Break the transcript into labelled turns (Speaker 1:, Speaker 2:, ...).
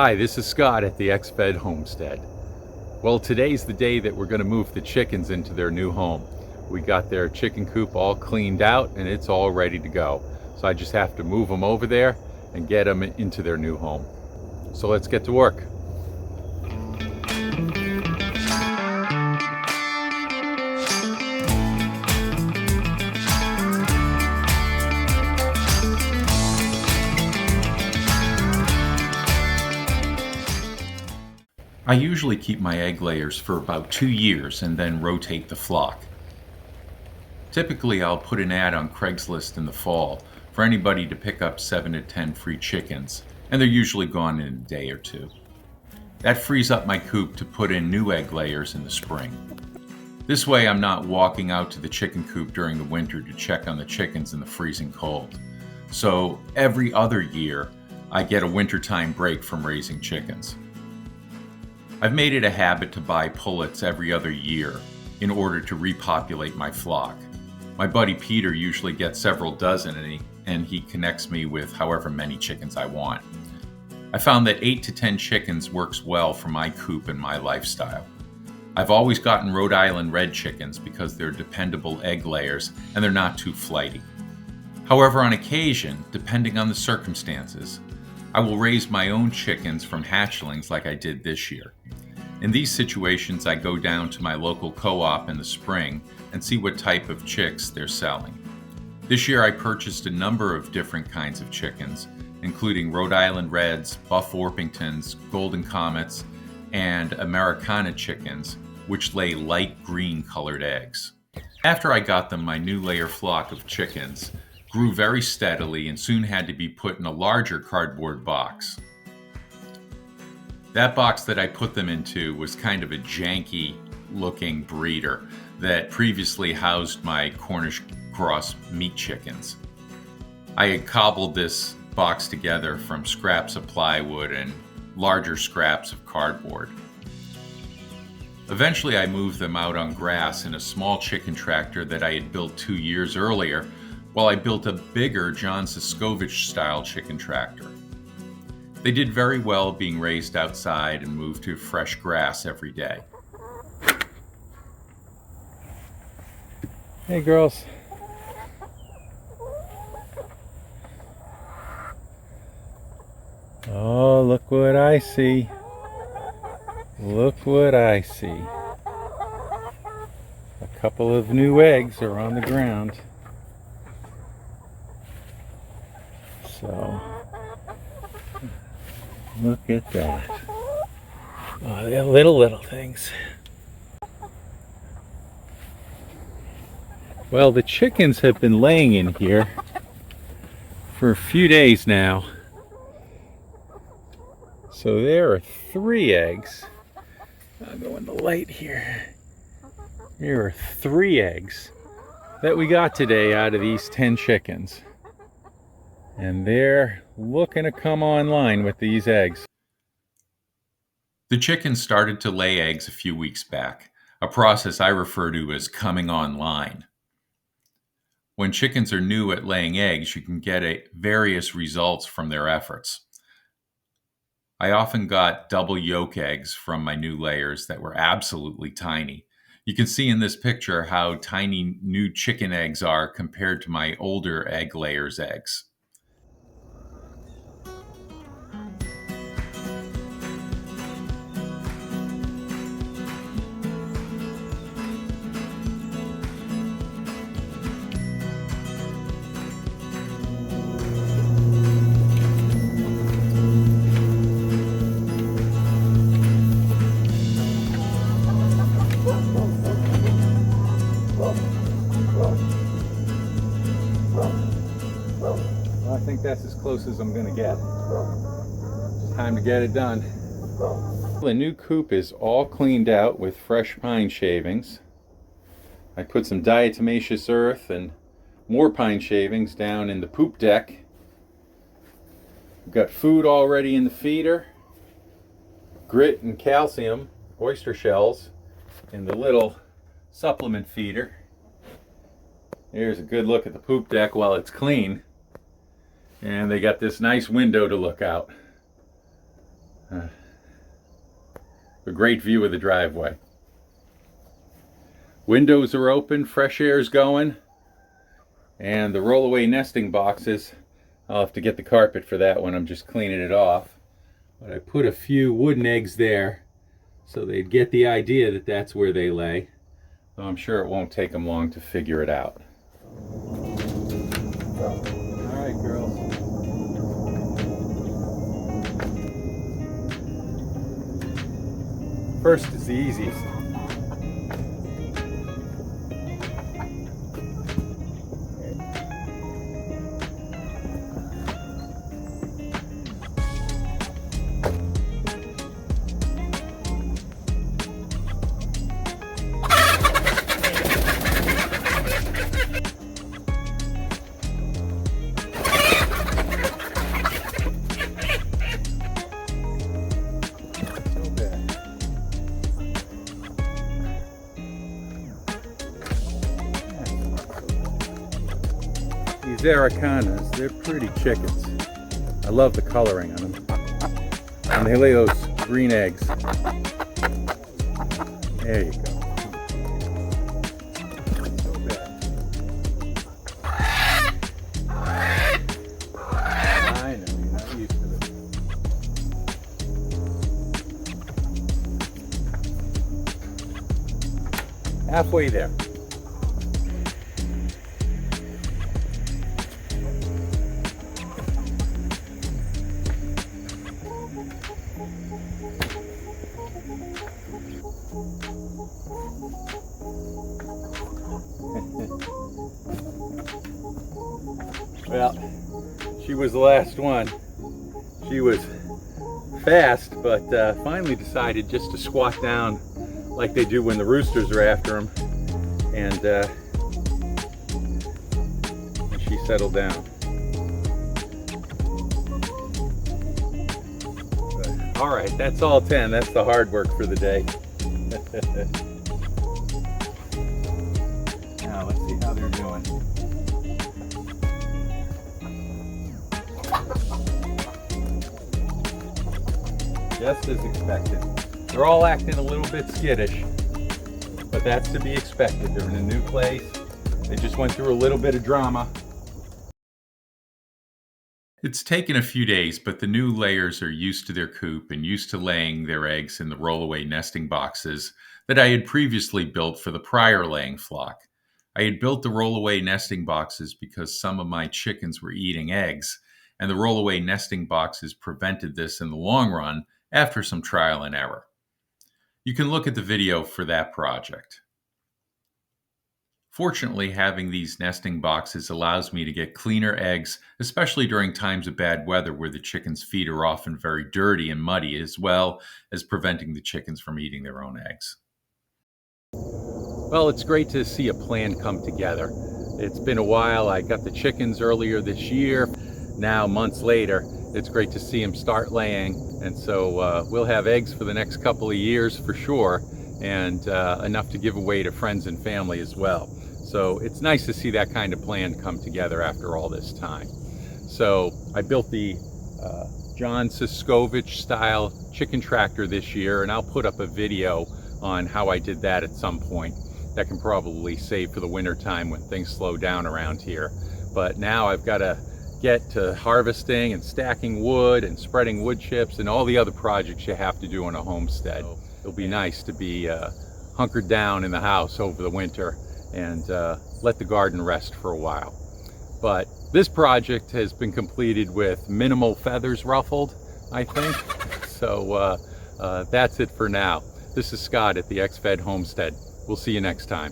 Speaker 1: Hi, this is Scott at the X-Fed Homestead. Well, today's the day that we're going to move the chickens into their new home. We got their chicken coop all cleaned out and it's all ready to go. So I just have to move them over there and get them into their new home. So let's get to work. I usually keep my egg layers for about 2 years and then rotate the flock. Typically, I'll put an ad on Craigslist in the fall for anybody to pick up 7 to 10 free chickens, and they're usually gone in a day or two. That frees up my coop to put in new egg layers in the spring. This way, I'm not walking out to the chicken coop during the winter to check on the chickens in the freezing cold. So every other year, I get a wintertime break from raising chickens. I've made it a habit to buy pullets every other year in order to repopulate my flock. My buddy Peter usually gets several dozen and he connects me with however many chickens I want. I found that 8 to 10 chickens works well for my coop and my lifestyle. I've always gotten Rhode Island red chickens because they're dependable egg layers and they're not too flighty. However, on occasion, depending on the circumstances, I will raise my own chickens from hatchlings like I did this year. In these situations, I go down to my local co-op in the spring and see what type of chicks they're selling. This year I purchased a number of different kinds of chickens, including Rhode Island Reds, Buff Orpingtons, Golden Comets, and Americana chickens, which lay light green colored eggs. After I got them, my new layer flock of chickens grew very steadily and soon had to be put in a larger cardboard box. That box that I put them into was kind of a janky looking breeder that previously housed my Cornish cross meat chickens. I had cobbled this box together from scraps of plywood and larger scraps of cardboard. Eventually I moved them out on grass in a small chicken tractor that I had built 2 years earlier, while I built a bigger John Siskovich style chicken tractor. They did very well being raised outside and moved to fresh grass every day. Hey girls. Oh, look what I see. Look what I see. A couple of new eggs are on the ground. So, look at that. Oh, they're little things. Well, the chickens have been laying in here for a few days now. So there are 3 eggs. I'll go in the light here. There are 3 eggs that we got today out of these 10 chickens. And they're looking to come online with these eggs. The chickens started to lay eggs a few weeks back, a process I refer to as coming online. When chickens are new at laying eggs, you can get various results from their efforts. I often got double yolk eggs from my new layers that were absolutely tiny. You can see in this picture how tiny new chicken eggs are compared to my older egg layers' eggs. I think that's as close as I'm gonna get. It's time to get it done. The new coop is all cleaned out with fresh pine shavings. I put some diatomaceous earth and more pine shavings down in the poop deck. We've got food already in the feeder, grit and calcium, oyster shells in the little supplement feeder. Here's a good look at the poop deck while it's clean. And they got this nice window to look out. A great view of the driveway. Windows are open, fresh air's going, and the rollaway nesting boxes, I'll have to get the carpet for that one, I'm just cleaning it off. But I put a few wooden eggs there so they'd get the idea that that's where they lay. So I'm sure it won't take them long to figure it out. All right, girls. First is the easiest. These Aracanas, they're pretty chickens. I love the coloring on them. And they lay those green eggs. There you go. So bad. I know, you're not used to it. Halfway there. Well, she was the last one. She was fast, but finally decided just to squat down like they do when the roosters are after them, and she settled down. But, all right, that's all 10. That's the hard work for the day. Now let's see how they're doing. Just as expected. They're all acting a little bit skittish, but that's to be expected. They're in a new place. They just went through a little bit of drama. It's taken a few days, but the new layers are used to their coop and used to laying their eggs in the rollaway nesting boxes that I had previously built for the prior laying flock. I had built the rollaway nesting boxes because some of my chickens were eating eggs, and the rollaway nesting boxes prevented this in the long run after some trial and error. You can look at the video for that project. Fortunately, having these nesting boxes allows me to get cleaner eggs, especially during times of bad weather where the chickens' feet are often very dirty and muddy, as well as preventing the chickens from eating their own eggs. Well, it's great to see a plan come together. It's been a while. I got the chickens earlier this year. Now, months later, it's great to see them start laying. And so we'll have eggs for the next couple of years for sure, and enough to give away to friends and family as well. So it's nice to see that kind of plan come together after all this time. So I built the John Siskovich style chicken tractor this year, and I'll put up a video on how I did that at some point. That can probably save for the winter time when things slow down around here. But now I've got to get to harvesting and stacking wood and spreading wood chips and all the other projects you have to do on a homestead. It'll be nice to be hunkered down in the house over the winter and let the garden rest for a while. But this project has been completed with minimal feathers ruffled, I think. So that's it for now. This is Scott at the XFed Homestead. We'll see you next time.